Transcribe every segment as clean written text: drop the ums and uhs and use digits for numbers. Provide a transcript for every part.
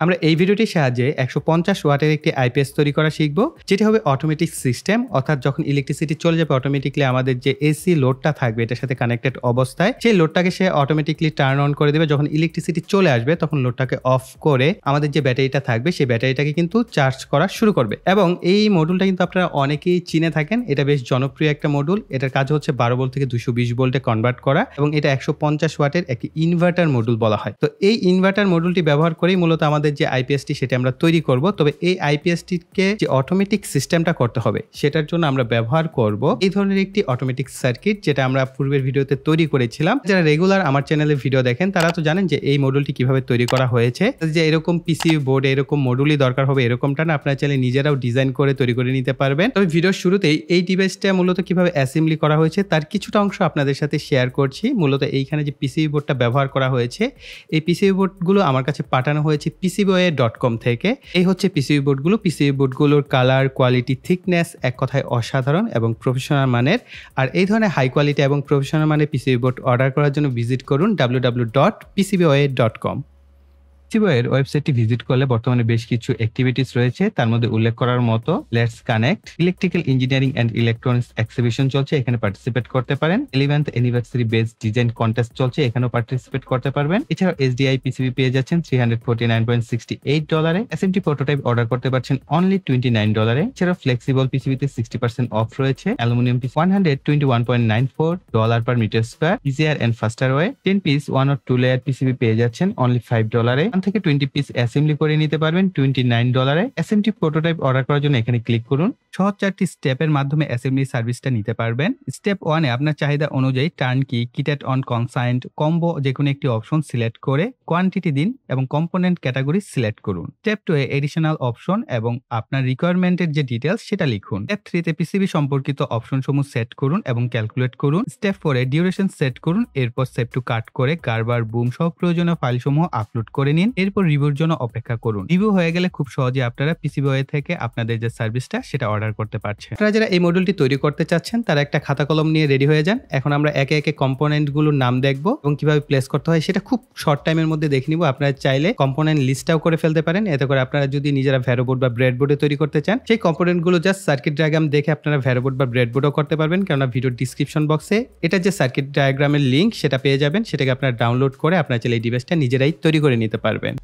আমরা এই ভিডিওটির সাহায্যে 150 ওয়াটের একটি আইপিএস তৈরি করা শিখব, যেটি হবে অটোমেটিক সিস্টেম। অর্থাৎ যখন ইলেকট্রিসিটি চলে যাবে অটোমেটিকলি আমাদের যে এসি লোডটা থাকবে এটার সাথে কানেক্টেড অবস্থায় সেই লোডটাকে সে অটোমেটিকলি টার্ন অন করে দেবে। যখন ইলেকট্রিসিটি চলে আসবে তখন লোডটাকে অফ করে আমাদের যে ব্যাটারিটা থাকবে সেই ব্যাটারিটাকে কিন্তু চার্জ করা শুরু করবে। এবং এই মডুলটা কিন্তু আপনারা অনেকেই চিনে থাকেন, এটা বেশ জনপ্রিয় একটা মডুল। এটার কাজ হচ্ছে 12 ভোল্ট থেকে 220 ভোল্টে কনভার্ট করা এবং এটা 150 ওয়াটের একটি ইনভার্টার মডুল বলা হয়। তো এই ইনভার্টার মডুলটি ব্যবহার করেই মূলত আমাদের যে আইপিএসটি সেটা আমরা তৈরি করব। তবে এই আইপিএসটিকে যে অটোমেটিক সিস্টেমটা করতে হবে সেটার জন্য আমরা ব্যবহার করব এই ধরনের একটি অটোমেটিক সার্কিট, যেটা আমরা পূর্বের ভিডিওতে তৈরি করেছিলাম। যারা রেগুলার আমার চ্যানেলে ভিডিও দেখেন তারা তো জানেন যে এই মডুলটি কিভাবে তৈরি করা হয়েছে। যে এরকম পিসি বোর্ড এরকম মডুলই দরকার হবে এরকমটা না, আপনারা চাইলে নিজেরাও ডিজাইন করে তৈরি করে নিতে পারবেন। তবে ভিডিওর শুরুতেই এই ডিভাইসটা মূলত কিভাবে অ্যাসেম্বলি করা হয়েছে তার কিছুটা অংশ আপনাদের সাথে শেয়ার করছি। মূলত এইখানে যে পিসিবি বোর্ডটা ব্যবহার করা হয়েছে এই পিসিবি বোর্ডগুলো আমার কাছে পাঠানো হয়েছে PCBWay.com থেকে। এই হচ্ছে পিসিবি বোর্ডগুলো। পিসিবি বোর্ডগুলোর কালার, কোয়ালিটি, থিকনেস এক কথায় অসাধারণ এবং প্রফেশনাল মানের। আর এই ধরনের হাই কোয়ালিটি এবং প্রফেশনাল মানের পিসিবি বোর্ড অর্ডার করার জন্য ভিজিট করুন www.pcbway.com। PCBWay ওয়েবসাইটটি ভিজিট করলে বর্তমানে বেশ কিছু অ্যাক্টিভিটিস রয়েছে, তার মধ্যে উল্লেখ করার মতো let's connect, electrical engineering and electronics exhibition চলছে, এখানে পার্টিসিপেট করতে পারেন। 11th anniversary based design contest চলছে, এখানেও পার্টিসিপেট করতে পারবেন। এছাড়াও SDI পিসিবি পেয়ে যাচ্ছেন $349.68। এসএমটি প্রোটোটাইপ অর্ডার করতে পারছেন অনলি $29। এছাড়াও ফ্লেক্সিবল পিসিবিতে 60% অফ রয়েছে। Aluminium piece $121.94 per metre square. Easier and faster way 10 piece 1 or 2 layer PCB পেয়ে যাচ্ছেন অনলি $5। থেকে 20 পিস অ্যাসেম্বলি করে নিতে পারবেন $29। এসএমটি প্রোটোটাইপ অর্ডার করার জন্য এখানে ক্লিক করুন। সহজ 4টি স্টেপের মাধ্যমে অ্যাসেম্বলি সার্ভিসটা নিতে পারবেন। স্টেপ 1 এ আপনার চাহিদা অনুযায়ী টার্ন কি, কিট অন, কনসাইন্ড, কম্বো যে কোনো একটি অপশন সিলেক্ট করে কোয়ান্টিটি দিন এবং কম্পোনেন্ট ক্যাটাগরি সিলেক্ট করুন। স্টেপ 2 এ এডিশনাল অপশন এবং আপনার রিকোয়ারমেন্টের যে ডিটেইলস সেটা লিখুন। স্টেপ 3 তে পিসিবি সম্পর্কিত অপশনসমূহ সেট করুন এবং ক্যালকুলেট করুন। স্টেপ 4 এ ডিউরেশন সেট করুন। এরপর সেভ টু কাট করে গার্বার, বুম সহ প্রয়োজনীয় ফাইলসমূহ আপলোড করে নিন। এরপর রিভিউর জন্য অপেক্ষা করুন। রিভিউ হয়ে গেলে খুব সহজে আপনারা PCBWay থেকে আপনাদের যে সার্ভিসটা সেটা অর্ডার করতে পারছেন। আপনারা যারা এই মডেলটি তৈরি করতে চাচ্ছেন তারা একটা খাতা কলম নিয়ে রেডি হয়ে যান। এখন আমরা একে একে কম্পোনেন্টগুলোর নাম দেখব এবং কিভাবে প্লেস করতে হয় সেটা খুব শর্ট টাইমের মধ্যে দেখে নিব। আপনারা চাইলে কম্পোনেন্ট লিস্টটাও করে ফেলতে পারেন। এতে করে আপনারা যদি নিজেরা ভ্যারোবোর্ড বা ব্রেডবোর্ডে তৈরি করতে চান সেই কম্পোনেন্টগুলো জাস্ট সার্কিট ডায়াগ্রাম দেখে আপনারা ভ্যারোবোর্ড বা ব্রেডবোর্ডও করতে পারবেন, কেননা ভিডিওর ডিসক্রিপশন বক্সে এটা যে সার্কিট ডায়াগ্রামের লিঙ্ক সেটা পেয়ে যাবেন। সেটাকে আপনারা ডাউনলোড করে আপনারা চাইলে এই ডিভাইসটা নিজেরাই তৈরি করে নিতে পারবেন।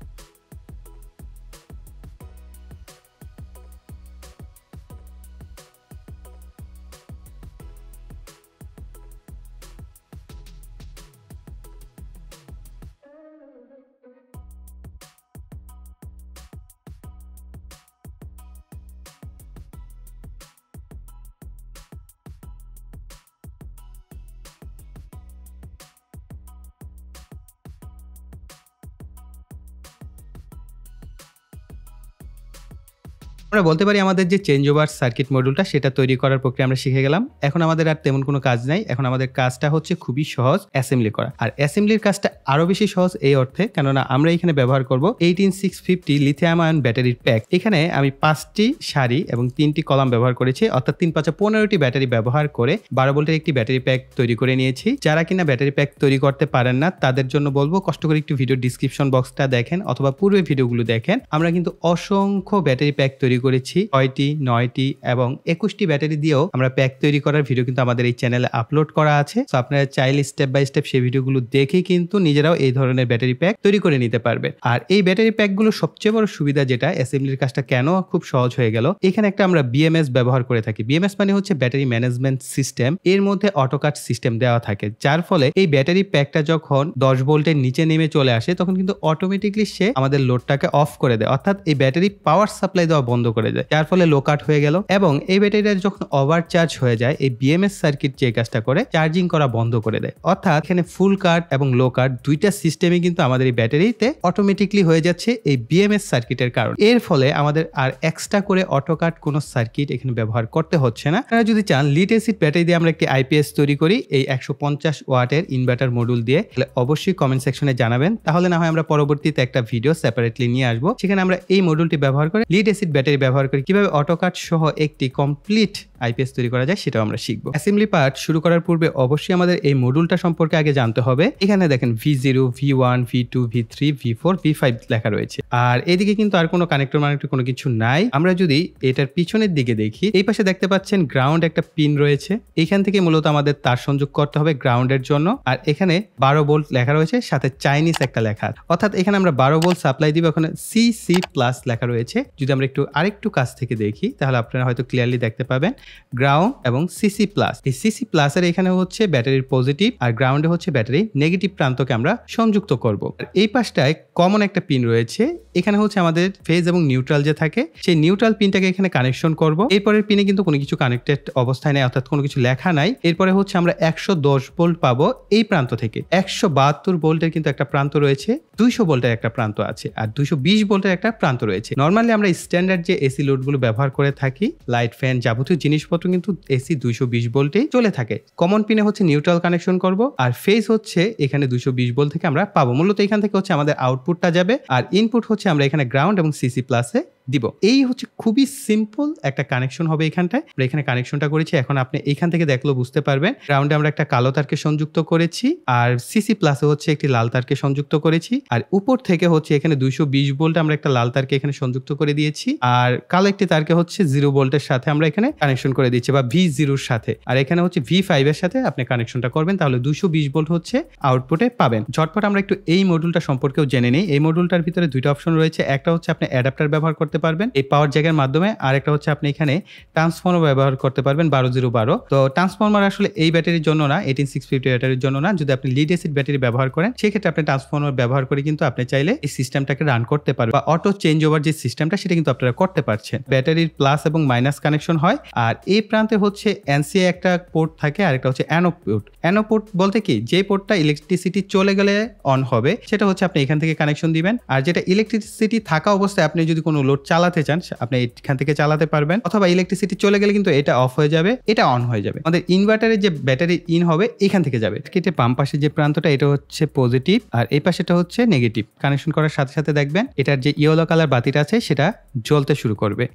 আমরা বলতে পারি আমাদের যে চেঞ্জ ওভার সার্কিট মডুলটা সেটা তৈরি করার প্রক্রিয়া আমরা শিখে গেলাম। এখন আমাদের আর তেমন কোনো কাজ নাই। এখন আমাদের কাজটা হচ্ছে খুবই সহজ, অ্যাসেম্বলি করা। আর অ্যাসেম্বলির কাজটা আরো বেশি সহজ এই অর্থে, কেননা আমরা এখানে ব্যবহার করব 18650 লিথিয়াম আয়ন ব্যাটারির প্যাক। এখানে আমি 5টি সারি এবং 3টি কলাম ব্যবহার করেছি, অর্থাৎ 3 5 15টি ব্যাটারি ব্যবহার করে 12 ভোল্টের একটি ব্যাটারি প্যাক তৈরি করে নিয়েছি। যারা কিনা ব্যাটারি প্যাক তৈরি করতে পারেন না তাদের জন্য বলবো কষ্ট করে একটু ভিডিও ডিসক্রিপশন বক্সটা দেখেন অথবা পূর্বের ভিডিওগুলো দেখেন। আমরা কিন্তু অসংখ্য ব্যাটারি প্যাক তৈরি করেছি, 6টি 9টি এবং 21টি ব্যাটারি দিয়েও আমরা প্যাক তৈরি করার ভিডিও কিন্তু আমাদের এই চ্যানেলে আপলোড করা আছে। সো আপনারা চাইলে স্টেপ বাই স্টেপ সেই ভিডিওগুলো দেখে কিন্তু নিজেরাও এই ধরনের ব্যাটারি প্যাক তৈরি করে নিতে পারবেন। আর এই ব্যাটারি প্যাকগুলো সবচেয়ে বড় সুবিধা যেটা, অ্যাসেম্বলির কাজটা কেন খুব সহজ হয়ে গেল, এখানে একটা আমরা BMS ব্যবহার করে থাকি। BMS মানে হচ্ছে ব্যাটারি ম্যানেজমেন্ট সিস্টেম। এর মধ্যে অটোকাট সিস্টেম দেওয়া থাকে, যার ফলে এই ব্যাটারি প্যাকটা যখন 10 ভোল্টের নিচে নেমে চলে আসে তখন কিন্তু অটোমেটিকলি সে আমাদের লোডটাকে অফ করে দেয়, অর্থাৎ এই ব্যাটারি পাওয়ার সাপ্লাই দেওয়া বন্ধ করে দেয়, যার ফলে লো কাট হয়ে গেল। এবং এই ব্যাটারিটা যখন ওভারচার্জ হয়ে যায় এই BMS সার্কিট যে কাজটা করে চার্জিং করা বন্ধ করে দেয়। অর্থাৎ এখানে ফুল কাট এবং লো কাট দুইটা সিস্টেমই কিন্তু আমাদের এই ব্যাটারিতে অটোমেটিকলি হয়ে যাচ্ছে এই BMS সার্কিটের কারণে। এর ফলে আমাদের আর এক্সট্রা করে অটো কাট কোনো সার্কিট এখানে ব্যবহার করতে হচ্ছে না। আপনারা যদি চান লিড অ্যাসিড ব্যাটারি দিয়ে আমরা একটি IPS তৈরি করি এই 150 ওয়াটের ইনভার্টার মডুল দিয়ে, তাহলে অবশ্যই কমেন্ট সেকশনে জানাবেন। তাহলে না হয় আমরা পরবর্তীতে একটা ভিডিও সেপারেটলি নিয়ে আসবো, সেখানে আমরা এই মডুলটি ব্যবহার করে লিড অ্যাসিড ব্যাটারি ব্যবহার করে কিভাবে অটোকাট সহ একটি কমপ্লিট আইপিএস তৈরি করা যায় সেটাও আমরা শিখবো। অ্যাসেম্বলি পার্ট শুরু করার পূর্বে অবশ্যই আমাদের এই মডিউলটা সম্পর্কে আগে জানতে হবে। এখানে দেখেন V0, V1, V2, V3, V4, V5 লেখা রয়েছে। আর এদিকে কিন্তু আর কোনো কানেক্টর কোনো কিছু নাই। আমরা যদি এটার পিছনের দিকে দেখি, এই পাশে দেখতে পাচ্ছেন গ্রাউন্ড একটা পিন রয়েছে। এখান থেকে মূলত আমাদের তার সংযোগ করতে হবে গ্রাউন্ডের জন্য। আর এখানে 12 ভোল্ট লেখা রয়েছে, সাথে চাইনিজ একটা লেখা, অর্থাৎ এখানে আমরা 12 ভোল্ট সাপ্লাই দিব। ওখানে CC+ লেখা রয়েছে। যদি আমরা আরেকটু কাছ থেকে দেখি তাহলে আপনারা হয়তো ক্লিয়ারলি দেখতে পাবেন গ্রাউন্ড এবং CC+। এই CC+ এর এখানে হচ্ছে ব্যাটারির পজিটিভ আর গ্রাউন্ডে হচ্ছে ব্যাটারির নেগেটিভ প্রান্তকে আমরা সংযুক্ত করব। এই পাশটায় কমন একটা পিন রয়েছে, এখানে হচ্ছে আমাদের ফেজ এবং নিউট্রাল যে থাকে সেই নিউট্রাল পিনটাকে এখানে কানেকশন করব। এরপরের পিনে কিন্তু কোনো কিছু কানেক্টেড অবস্থায় নেই, অর্থাৎ কোনো কিছু লেখা নাই। এরপরে হচ্ছে আমরা 110 ভোল্ট পাবো এই প্রান্ত থেকে। 172 ভোল্টের কিন্তু একটা প্রান্ত রয়েছে, 200 ভোল্টের একটা প্রান্ত আছে, আর 220 ভোল্টের একটা প্রান্ত রয়েছে। নর্মালি আমরা স্ট্যান্ডার্ড যে এসি লোডগুলো ব্যবহার করে থাকি, লাইট, ফ্যান, যাবতীয় জিনিসপত্র কিন্তু এসি 220 ভোল্টেই চলে থাকে। কমন পিনে হচ্ছে নিউট্রাল কানেকশন করব, আর ফেজ হচ্ছে এখানে 220 ভোল্ট থেকে আমরা পাবো। মূলত এখান থেকে হচ্ছে আমাদের আউটপুটটা যাবে, আর ইনপুট হচ্ছে আমরা এখানে গ্রাউন্ড এবং CC+ দিব। এই হচ্ছে খুবই সিম্পল একটা কানেকশন হবে এখানটায়। আমরা এখানে কানেকশনটা করেছি, এখন আপনি এইখান থেকে দেখলেও বুঝতে পারবেন। গ্রাউন্ডে আমরা একটা কালো তারকে সংযুক্ত করেছি, আর CC+ হচ্ছে একটি লাল তারকে সংযুক্ত করেছি, আর উপর থেকে হচ্ছে এখানে 220 ভোল্ট আমরা একটা লাল তারকে এখানে সংযুক্ত করে দিয়েছি, আর কালো একটি তারকে হচ্ছে 0 ভোল্টের সাথে আমরা এখানে কানেকশন করে দিচ্ছি, বা V0 এর সাথে। আর এখানে হচ্ছে V5 এর সাথে আপনি কানেকশনটা করবেন, তাহলে 220 ভোল্ট হচ্ছে আউটপুটে পাবেন। ঝটপট আমরা একটু এই মডিউলটা সম্পর্কেও জেনে নিই। এই মডিউলটার ভিতরে দুইটা অপশন রয়েছে, একটা হচ্ছে আপনি অ্যাডাপ্টার ব্যবহার করতে পারবেন এই পাওয়ার জ্যাকের মাধ্যমে, আর একটা হচ্ছে আপনি এখানে ট্রান্সফর্মার ব্যবহার করতে পারবেন 12012। তো ট্রান্সফর্মার আসলে এই ব্যাটারির জন্য না, 18650 ব্যাটারির জন্য না। যদি আপনি লিড অ্যাসিড ব্যাটারি ব্যবহার করেন সেক্ষেত্রে আপনি ট্রান্সফর্মার ব্যবহার করে কিন্তু আপনি চাইলে এই সিস্টেমটাকে রান করতে পারবেন, বা অটো চেঞ্জ ওভার যে সিস্টেমটা সেটা কিন্তু আপনারা করতে পারছেন। ব্যাটারির প্লাস এবং মাইনাস কানেকশন হয়, আর এই প্রান্তে হচ্ছে NCA একটা পোর্ট থাকে, আর একটা হচ্ছে অ্যানোড পোর্ট। অ্যানোড পোর্ট বলতে কি, যে পোর্টটা ইলেকট্রিসিটি চলে গেলে অন হবে সেটা হচ্ছে আপনি এখান থেকে কানেকশন দিবেন, আর যেটা ইলেকট্রিসিটি থাকা অবস্থায় আপনি যদি কোনো লোড চালাতে চান আপনি এখান থেকে চালাতে পারবেন, অথবা ইলেকট্রিসিটি চলে গেলে কিন্তু এটা অফ হয়ে যাবে, এটা অন হয়ে যাবে। আমাদের ইনভার্টারের যে ব্যাটারি ইন হবে এখান থেকে যাবে। কেটে বাম পাশে যে প্রান্তটা এটা হচ্ছে পজিটিভ, আর এই পাশেটা হচ্ছে নেগেটিভ। কানেকশন করার সাথে সাথে দেখবেন এটার যে ইয়েলো কালার বাতিটা আছে সেটা জ্বলতে শুরু করবে।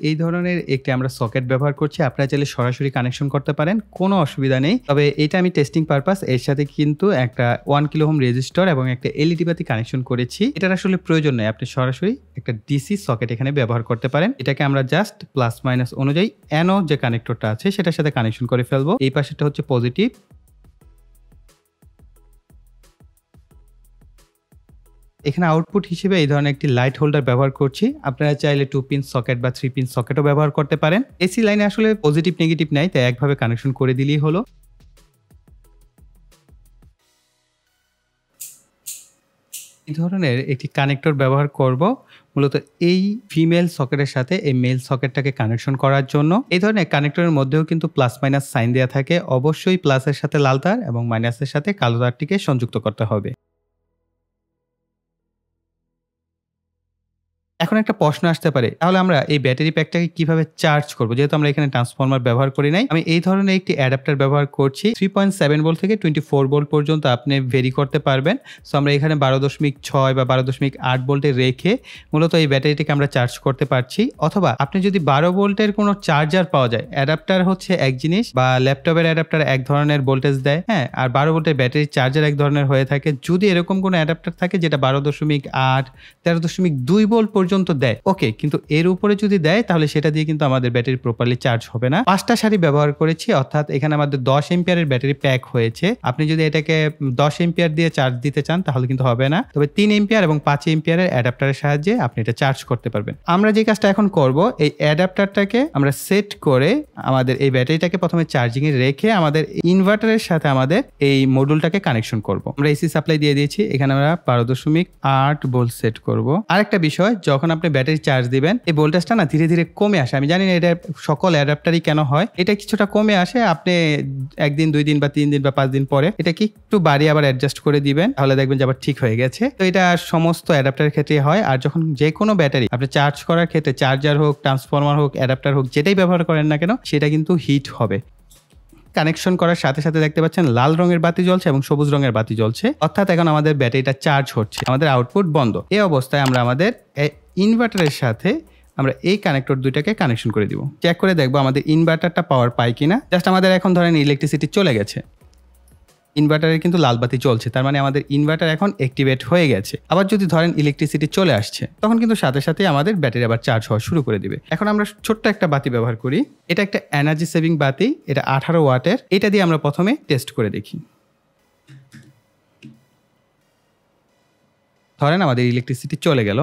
এই ধরনের একটি আমরা সকেট ব্যবহার করছি, আপনারা চাইলে সরাসরি কানেকশন করতে পারেন, কোনো অসুবিধা নেই। তবে এটা আমি টেস্টিং পারপাস, এর সাথে কিন্তু একটা 1 কিলো ওহম রেজিস্টর এবং একটা এলইডি বাতি কানেকশন করেছি। এটার আসলে প্রয়োজন নেই, আপনি সরাসরি একটা ডিসি সকেট এখানে ব্যবহার করতে পারেন। এটাকে আমরা জাস্ট প্লাস মাইনাস অনুযায়ী অ্যানো যে কানেক্টরটা আছে সেটার সাথে কানেকশন করে ফেলবো। এই পাশেটা হচ্ছে পজিটিভ, এখানে আউটপুট হিসেবে এই ধরনের একটি লাইট হোল্ডার ব্যবহার করছি। আপনারা চাইলে 2 পিন সকেট বা 3 পিন সকেটও ব্যবহার করতে পারেন। এসি লাইনে আসলে পজিটিভ নেগেটিভ নাই, তাই একভাবে কানেকশন করে দিলেই হলো। এই ধরনের একটি কানেক্টর ব্যবহার করব মূলত এই ফিমেল সকেটের সাথে এই মেল সকেটটাকে কানেকশন করার জন্য। এই ধরনের কানেক্টরের মধ্যেও কিন্তু প্লাস মাইনাস সাইন দেওয়া থাকে, অবশ্যই প্লাসের সাথে লাল তার এবং মাইনাসের সাথে কালো তারটিকে সংযুক্ত করতে হবে। এখন একটা প্রশ্ন আসতে পারে, তাহলে আমরা এই ব্যাটারি প্যাকটাকে কিভাবে চার্জ করব? যেহেতু আমরা এখানে ট্রান্সফর্মার ব্যবহার করি নাই, আমি এই ধরনের একটি অ্যাডাপ্টার ব্যবহার করছি। 3.7 ভোল্ট থেকে 24 ভোল্ট পর্যন্ত আপনি ভেরি করতে পারবেন। সো আমরা এখানে 12.6 বা 12.8 ভোল্টে রেখে মূলত এই ব্যাটারিটাকে আমরা চার্জ করতে পারছি। অথবা আপনি যদি 12 ভোল্টের কোনো চার্জার পাওয়া যায়, অ্যাডাপ্টার হচ্ছে এক জিনিস, বা ল্যাপটপের অ্যাডাপ্টার এক ধরনের ভোল্টেজ দেয়, হ্যাঁ, আর 12 ভোল্টের ব্যাটারি চার্জার এক ধরনের হয়ে থাকে। যদি এরকম কোনো অ্যাডাপ্টার থাকে যেটা 12.8, 13.2 ভোল্ট পর্যন্ত দেয়, ওকে, কিন্তু এর উপরে যদি দেয় তাহলে সেটা দিয়ে কিন্তু আমাদের ব্যাটারি প্রপারলি চার্জ হবে না। 5টা সারি ব্যবহার করেছি, অর্থাৎ এখানে আমাদের 10 এম্পিয়ারের ব্যাটারি প্যাক হয়েছে। আপনি যদি এটাকে 10 এম্পিয়ার দিয়ে চার্জ দিতে চান তাহলে কিন্তু হবে না, তবে 3 এম্পিয়ার এবং 5 এম্পিয়ারের অ্যাডাপ্টারের সাহায্যে আপনি এটা চার্জ করতে পারবেন। আমরা যে কাজটা এখন করব, এই অ্যাডাপ্টারটাকে আমরা সেট করে আমাদের এই ব্যাটারিটাকে প্রথমে চার্জিং এ রেখে আমাদের ইনভার্টারের সাথে আমাদের এই মডিউলটাকে কানেকশন করব। আমরা এসি সাপ্লাই দিয়ে দিয়েছি, এখানে আমরা 12.8 ভোল্ট সেট করব। আরেকটা বিষয়, যখন আপনি ব্যাটারি চার্জ দিবেন এই ভোল্টেজটা না ধীরে ধীরে কমে আসে। আমি জানি না এটা সকল অ্যাডাপ্টারই কেন হয়, এটা কিছুটা কমে আসে। আপনি একদিন 2 দিন বা 3 দিন বা 5 দিন পরে এটাকে একটু বাড়িয়ে আবার অ্যাডজাস্ট করে দিবেন, তাহলে দেখবেন যে আবার ঠিক হয়ে গেছে। তো এটা সমস্ত অ্যাডাপ্টারের ক্ষেত্রে হয়। আর যখন যে কোনো ব্যাটারি আপনি চার্জ করার ক্ষেত্রে, চার্জার হোক, ট্রান্সফর্মার হোক, অ্যাডাপ্টার হোক, যেটাই ব্যবহার করেন না কেন সেটা কিন্তু হিট হবে। কানেকশন করার সাথে সাথে দেখতে পাচ্ছেন লাল রঙের বাতি জ্বলছে এবং সবুজ রঙের বাতি জ্বলছে, অর্থাৎ এখন আমাদের ব্যাটারিটা চার্জ হচ্ছে, আমাদের আউটপুট বন্ধ। এই অবস্থায় আমরা আমাদের ইনভার্টারের সাথে আমরা এই কানেক্টর দুইটাকে কানেকশন করে দিব। চেক করে দেখবো আমাদের ইনভার্টারটা পাওয়ার পায় কিনা। জাস্ট আমাদের এখন ধরেন ইলেকট্রিসিটি চলে গেছে, ইনভার্টারে কিন্তু লাল বাতি চলছে, তার মানে আমাদের ইনভার্টার এখন অ্যাক্টিভেট হয়ে গেছে। আবার যদি ধরেন ইলেকট্রিসিটি চলে আসছে, তখন কিন্তু সাথে সাথে আমাদের ব্যাটারি আবার চার্জ হওয়া শুরু করে দিবে। এখন আমরা ছোট্ট একটা বাতি ব্যবহার করি, এটা একটা এনার্জি সেভিং বাতি, এটা 18 ওয়াটের। এটা দিয়ে আমরা প্রথমে টেস্ট করে দেখি। ধরেন আমাদের ইলেকট্রিসিটি চলে গেল,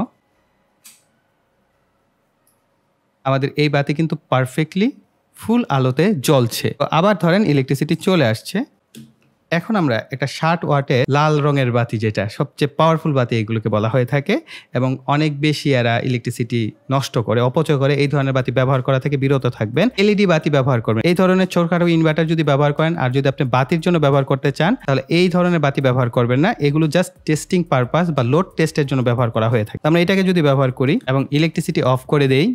আমাদের এই বাতি কিন্তু পারফেক্টলি ফুল আলোতে জ্বলছে। আবার ধরেন ইলেকট্রিসিটি চলে আসছে, এখন আমরা একটা 60 ওয়াটের লাল রঙের বাতি, যেটা সবচেয়ে পাওয়ারফুল বাতি এগুলোকে বলা হয়ে থাকে এবং অনেক বেশি এরা ইলেকট্রিসিটি নষ্ট করে, অপচয় করে, এই ধরনের বাতি ব্যবহার করা থেকে বিরত থাকবেন। এলইডি বাতি ব্যবহার করবেন। এই ধরনের ছোটখাটো ইনভার্টার যদি ব্যবহার করেন আর যদি আপনি বাতির জন্য ব্যবহার করতে চান, তাহলে এই ধরনের বাতি ব্যবহার করবেন না। এগুলো জাস্ট টেস্টিং পারপাস বা লোড টেস্টের জন্য ব্যবহার করা হয়ে থাকে। আমরা এটাকে যদি ব্যবহার করি এবং ইলেকট্রিসিটি অফ করে দেই,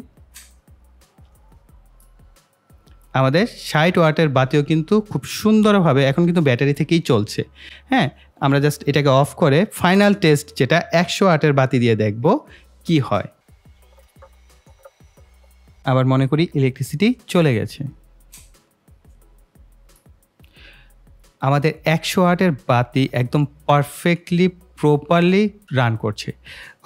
আমাদের 60 ওয়াটের বাতিও কিন্তু খুব সুন্দরভাবে এখন কিন্তু ব্যাটারি থেকেই চলছে। হ্যাঁ, আমরা জাস্ট এটাকে অফ করে ফাইনাল টেস্ট যেটা 100 ওয়াটের বাতি দিয়ে দেখব কি হয়। আবার মনে করি ইলেকট্রিসিটি চলে গেছে, আমাদের 100 ওয়াটের বাতি একদম পারফেক্টলি প্রপারলি রান করছে।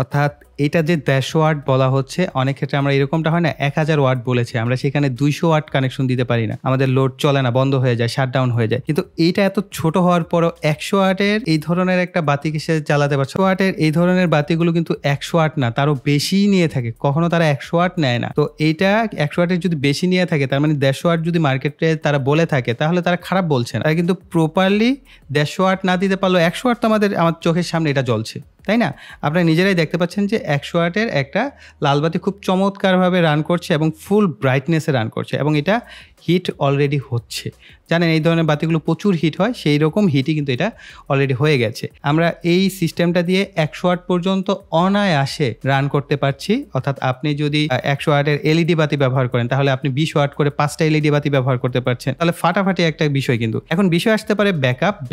অর্থাৎ এটা যে 150 ওয়াট বলা হচ্ছে, অনেক ক্ষেত্রে আমরা এরকমটা হয় না 1000 ওয়াট বলেছে, আমরা সেখানে 200 ওয়াট কানেকশন দিতে পারি না, আমাদের লোড চলে না, বন্ধ হয়ে যায়, শাটডাউন হয়ে যায়। কিন্তু এইটা এত ছোট হওয়ার পরও 100 ওয়াটের এই ধরনের একটা বাতিকে সে চালাতে পারছে। 100 ওয়াটের এই ধরনের বাতিগুলো কিন্তু 100 ওয়াট না, তারও বেশি নিয়ে থাকে, কখনো তারা 100 ওয়াট নেয় না। তো এইটা 100 ওয়াটের যদি বেশি নিয়ে থাকে, তার মানে 150 ওয়াট যদি মার্কেটে তারা বলে থাকে, তাহলে তারা খারাপ বলছে না। তারা কিন্তু প্রপারলি 150 ওয়াট না দিতে পারলেও 100 ওয়াট তো আমার চোখের সামনে এটা জ্বলছে, তাই না? আপনারা নিজেরাই দেখতে পাচ্ছেন যে 100 ওয়াটের একটা লালবাতি খুব চমৎকারভাবে রান করছে এবং ফুল ব্রাইটনেসে রান করছে এবং এটা হিট অলরেডি হচ্ছে। জানেন এই ধরনের বাতিগুলো প্রচুর হিট হয়, সেই রকম হিটই কিন্তু এটা অলরেডি হয়ে গেছে। আমরা এই সিস্টেমটা দিয়ে 100 ওয়াট পর্যন্ত অনায়াসে রান করতে পারছি। অর্থাৎ আপনি যদি 100 ওয়াটের এলইডি বাতি ব্যবহার করেন, তাহলে আপনি 20 ওয়াট করে 5টা এলইডি বাতি ব্যবহার করতে পারছেন। তাহলে ফাটাফাটি একটা বিষয়। কিন্তু এখন বিষয় আসতে পারে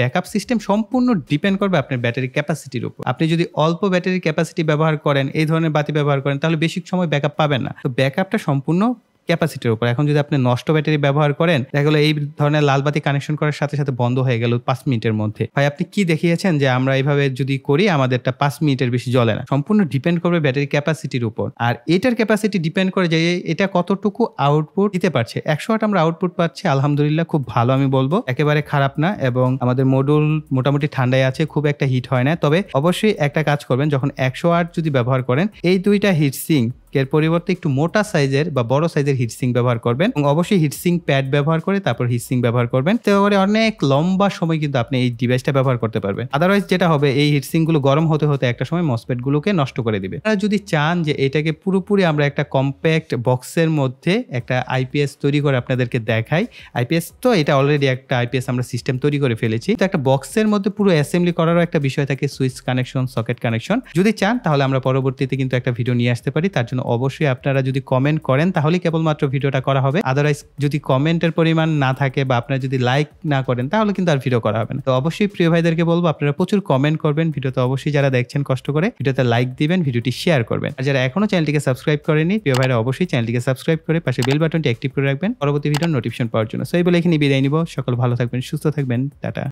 ব্যাকআপ সিস্টেম সম্পূর্ণ ডিপেন্ড করবে আপনার ব্যাটারি ক্যাপাসিটির উপর। আপনি যদি অল্প ব্যাটারি ক্যাপাসিটি ব্যবহার করেন, এই ধরনের বাতি ব্যবহার করেন, তাহলে বেশি সময় ব্যাকআপ পাবেন না। তো ব্যাকআপটা সম্পূর্ণ ক্যাপাসিটির উপর। এখন যদি আপনি নষ্ট ব্যাটারি ব্যবহার করেন, দেখা গেলো এই ধরনের লাল বাতি কানেকশন করার সাথে সাথে বন্ধ হয়ে গেল 5 মিনিটের মধ্যে। ভাই আপনি কি দেখিয়েছেন যে আমরা এইভাবে যদি করি আমাদেরটা 5 মিনিটের বেশি জ্বলে না? সম্পূর্ণ ডিপেন্ড করবে ব্যাটারি ক্যাপাসিটির উপর। আর এটার ক্যাপাসিটি ডিপেন্ড করে যে এটা কতটুকু আউটপুট দিতে পারছে। 100 ওয়াট আমরা আউটপুট পাচ্ছি, আলহামদুলিল্লাহ খুব ভালো, আমি বলবো একেবারে খারাপ না। এবং আমাদের মডিউল মোটামুটি ঠান্ডায় আছে, খুব একটা হিট হয় না। তবে অবশ্যই একটা কাজ করবেন, যখন 100 ওয়াট যদি ব্যবহার করেন, এই দুইটা হিটসিং এর পরিবর্তে একটু মোটা সাইজের বা বড় সাইজের হিটসিং ব্যবহার করবেন এবং অবশ্যই হিটসিং প্যাড ব্যবহার করে তারপর হিটসিং ব্যবহার করবেন। তাহলে অনেক লম্বা সময় কিন্তু আপনি এই ডিভাইসটা ব্যবহার করতে পারবেন। আদারওয়াইজ যেটা হবে, এই হিটসিং গুলো গরম হতে হতে একটা সময় মসফেট গুলোকে নষ্ট করে দিবে। আপনারা যদি চান যে এটাকে পুরোপুরি আমরা একটা কম্প্যাক্ট বক্সের মধ্যে একটা আইপিএস তৈরি করে আপনাদেরকে দেখাই, আইপিএস তো এটা অলরেডি একটা আইপিএস আমরা সিস্টেম তৈরি করে ফেলেছি, তো একটা বক্সের মধ্যে পুরো অ্যাসেম্বলি করারও একটা বিষয় থাকে, সুইচ কানেকশন, সকেট কানেকশন। যদি চান তাহলে আমরা পরবর্তীতে কিন্তু একটা ভিডিও নিয়ে আসতে পারি। তার জন্য অবশ্যই আপনারা যদি কমেন্ট করেন তাহলে কেবলমাত্র ভিডিওটা করা হবে। আদারওয়াইজ যদি কমেন্টের পরিমাণ না থাকে বা আপনারা যদি লাইক না করেন, তাহলে কিন্তু আর ভিডিও করা হবে না। তো অবশ্যই প্রিয় ভাইদেরকে বলবো আপনারা প্রচুর কমেন্ট করবেন ভিডিওতে। অবশ্যই যারা দেখছেন কষ্ট করে ভিডিওতে লাইক দিবেন, ভিডিওটি শেয়ার করবেন। আর যারা এখনো চ্যানেলটিকে সাবস্ক্রাইব করেনি, প্রিয় ভাইরা অবশ্যই চ্যানেলটিকে সাবস্ক্রাইব করে পাশে বেল বাটনটি অ্যাক্টিভ করে রাখবেন পরবর্তী ভিডিওর নোটিফিকেশন পাওয়ার জন্য। সো এই বলে এখানে বিদায় নিব। সকল ভালো থাকবেন, সুস্থ থাকবেন, টাটা।